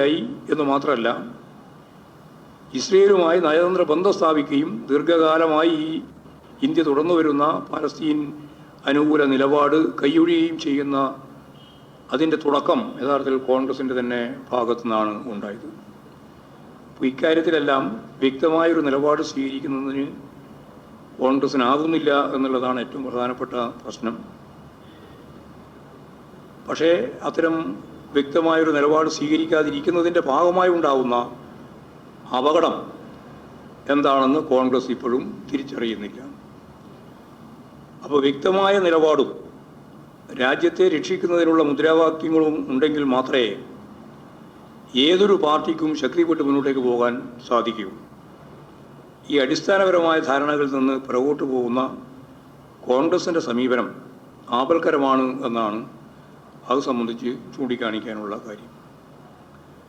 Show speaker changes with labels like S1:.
S1: ഇടയായി എന്ന് മാത്രമല്ല, ഇസ്രയേലുമായി നയതന്ത്ര ബന്ധം സ്ഥാപിക്കുകയും ദീർഘകാലമായി ഇന്ത്യ തുടർന്നു വരുന്ന പാലസ്തീൻ അനുകൂല നിലപാട് കൈയൊഴിയുകയും ചെയ്യുന്ന അതിൻ്റെ തുടക്കം യഥാർത്ഥത്തിൽ കോൺഗ്രസിൻ്റെ തന്നെ ഭാഗത്തു നിന്നാണ് ഉണ്ടായത്. അപ്പോൾ ഇക്കാര്യത്തിലെല്ലാം വ്യക്തമായൊരു നിലപാട് സ്വീകരിക്കുന്നതിന് കോൺഗ്രസിനാകുന്നില്ല എന്നുള്ളതാണ് ഏറ്റവും പ്രധാനപ്പെട്ട പ്രശ്നം. പക്ഷേ അത്തരം വ്യക്തമായൊരു നിലപാട് സ്വീകരിക്കാതിരിക്കുന്നതിൻ്റെ ഭാഗമായി ഉണ്ടാകുന്ന അപകടം എന്താണെന്ന് കോൺഗ്രസ് ഇപ്പോഴും തിരിച്ചറിയുന്നില്ല. അപ്പോൾ വ്യക്തമായ നിലപാടും രാജ്യത്തെ രക്ഷിക്കുന്നതിനുള്ള മുദ്രാവാക്യങ്ങളും ഉണ്ടെങ്കിൽ മാത്രമേ ഏതൊരു പാർട്ടിക്കും ശക്തിപ്പെട്ട് മുന്നോട്ടേക്ക് പോകാൻ സാധിക്കൂ. ഈ അടിസ്ഥാനപരമായ ധാരണകളിൽ നിന്ന് പുറകോട്ട് പോകുന്ന കോൺഗ്രസിൻ്റെ സമീപനം ആപൽക്കരമാണ് എന്നാണ് അത് സംബന്ധിച്ച് ചൂണ്ടിക്കാണിക്കാനുള്ള കാര്യം.